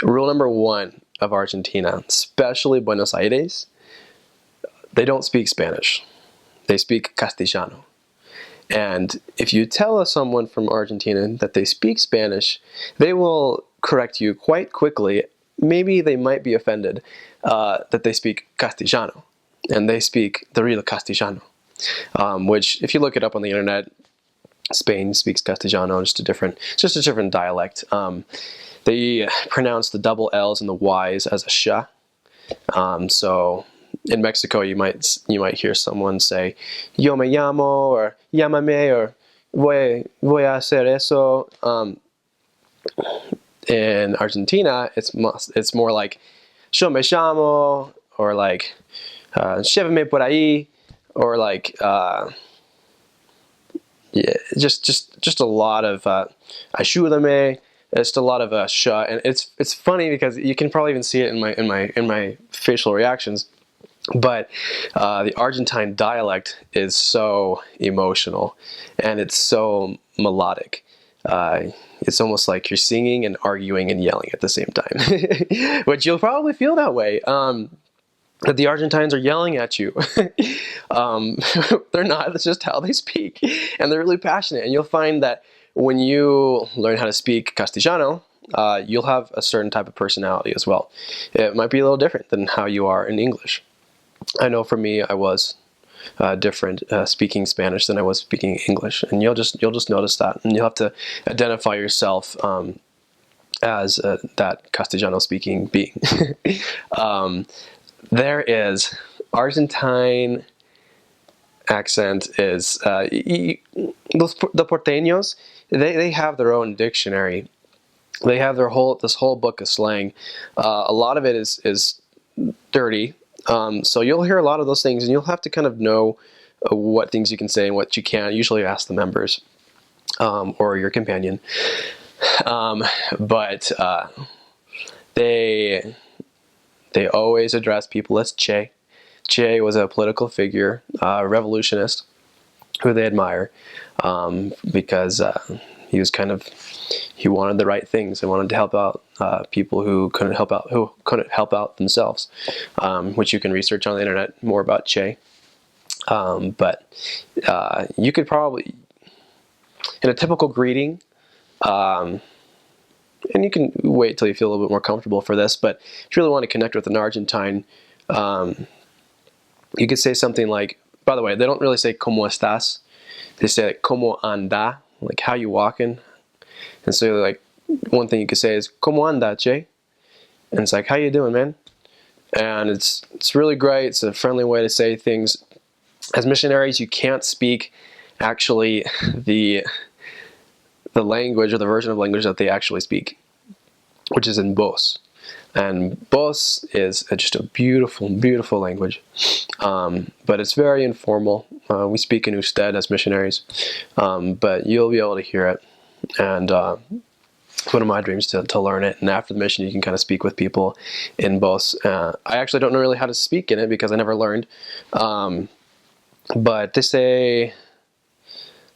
Rule number one of Argentina, especially Buenos Aires, they don't speak Spanish. They speak Castellano. And if you tell someone from Argentina that they speak Spanish, they will correct you quite quickly. Maybe they might be offended that they speak Castellano, and they speak the real Castellano, which, if you look it up on the internet, Spain speaks Castellano, just a different dialect. They pronounce the double L's and the Y's as a sh. So in Mexico, you might hear someone say "Yo me llamo" or "Llámame" or "Voy a hacer eso." In Argentina, it's more like "Yo me llamo" or like "Llévame por ahí" or like yeah, just a lot of "Ayúdame." It's a lot of sh, and it's funny because you can probably even see it in my facial reactions. But the Argentine dialect is so emotional, and it's so melodic. It's almost like you're singing and arguing and yelling at the same time, which you'll probably feel that way. That the Argentines are yelling at you. They're not. That's just how they speak, and they're really passionate. And you'll find that when you learn how to speak Castellano, you'll have a certain type of personality as well. It might be a little different than how you are in English. I know for me, I was different speaking Spanish than I was speaking English, and you'll just notice that, and you'll have to identify yourself as that Castellano speaking being. There is Argentine accent is the Porteños. They have their own dictionary. They have this whole book of slang. A lot of it is dirty. So you'll hear a lot of those things, and you'll have to kind of know what things you can say and what you can't. Usually ask the members or your companion. But they always address people as Che. Che was a political figure, a revolutionist, who they admire because he wanted the right things and wanted to help out people who couldn't help out themselves, which you can research on the internet more about Che. But you could probably, in a typical greeting, and you can wait till you feel a little bit more comfortable for this, but if you really want to connect with an Argentine, you could say something like, by the way, they don't really say "Cómo estás?" They say like, "Cómo anda?" Like, how you walking? And so like, one thing you could say is "Cómo anda, Che?" And it's like, how you doing, man? And it's really great. It's a friendly way to say things. As missionaries, you can't speak actually the language or the version of language that they actually speak, which is in Bos. And Bos is just a beautiful, beautiful language. But it's very informal. We speak in usted as missionaries, but you'll be able to hear it. And one of my dreams to learn it. And after the mission, you can kind of speak with people in Bos. I actually don't know really how to speak in it because I never learned. But they say,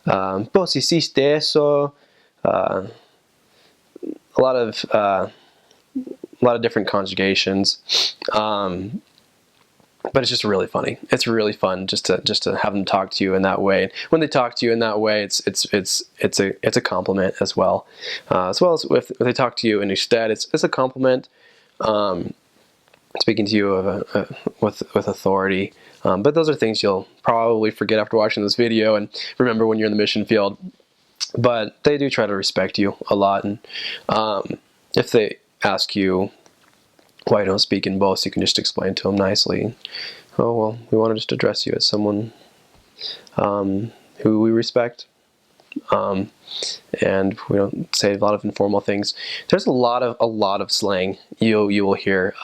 "Vos hiciste eso." A lot of different conjugations, but it's just really funny. It's really fun just to have them talk to you in that way. And when they talk to you in that way, it's a compliment as well as if they talk to you in usted, it's a compliment. Speaking to you with authority. But those are things you'll probably forget after watching this video and remember when you're in the mission field. But they do try to respect you a lot. And if they ask you why you don't speak in Bos, you can just explain to them nicely. "Oh, well, we want to just address you as someone who we respect. And we don't say a lot of informal things." There's a lot of slang you will hear.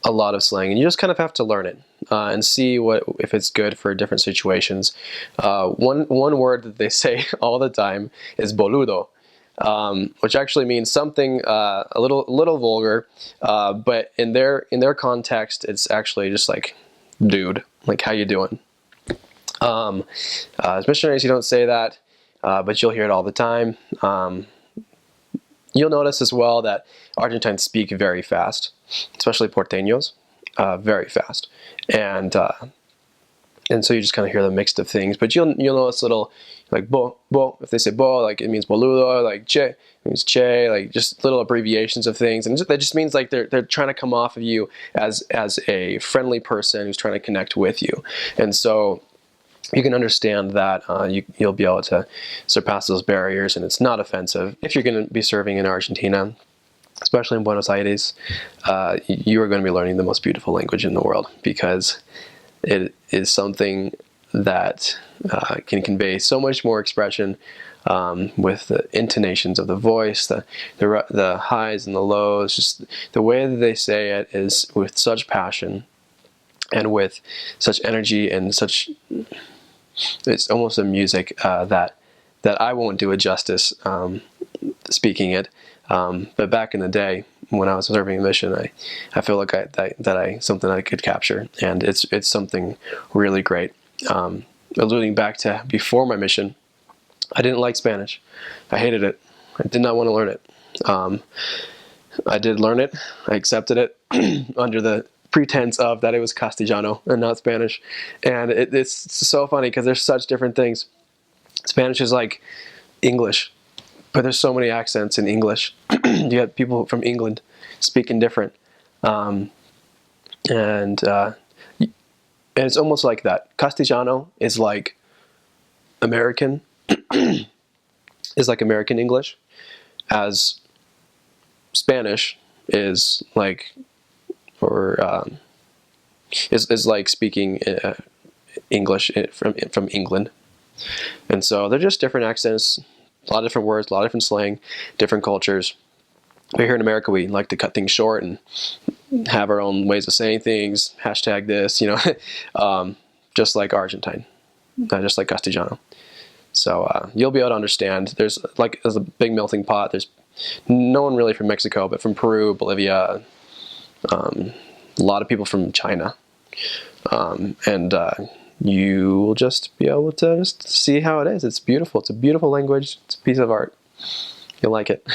A lot of slang, and you just kind of have to learn it and see if it's good for different situations. One word that they say all the time is "boludo," which actually means something a little vulgar, but in their context, it's actually just like "dude," like "how you doing?" As missionaries, you don't say that, but you'll hear it all the time. You'll notice as well that Argentines speak very fast, especially Porteños, very fast, and so you just kind of hear the mix of things. But you'll notice little like bo. If they say bo, like it means boludo. Like che, it means che. Like just little abbreviations of things, and that just means like they're trying to come off of you as a friendly person who's trying to connect with you. And so you can understand that you'll be able to surpass those barriers, and it's not offensive if you're going to be serving in Argentina. Especially in Buenos Aires, you are going to be learning the most beautiful language in the world, because it is something that can convey so much more expression with the intonations of the voice, the highs and the lows. Just the way that they say it is with such passion and with such energy and such. It's almost a music that I won't do it justice speaking it. But back in the day when I was serving a mission, I feel like something I could capture, and it's something really great. Alluding back to before my mission, I didn't like Spanish. I hated it. I did not want to learn it. I did learn it. I accepted it under the pretense of that it was Castellano and not Spanish. And it's so funny because there's such different things. Spanish is like English, but there's so many accents in English. You have people from England speaking different. And it's almost like that. Castellano is like American, is like American English, as Spanish is like, or is like speaking English from England. And so they're just different accents, a lot of different words, a lot of different slang, different cultures. But here in America, we like to cut things short and have our own ways of saying things. Hashtag this, just like Argentine, just like Castellano. So you'll be able to understand. There's a big melting pot. There's no one really from Mexico, but from Peru, Bolivia, a lot of people from China, and you will just be able to just see how it is. It's beautiful. It's a beautiful language. It's a piece of art. You'll like it.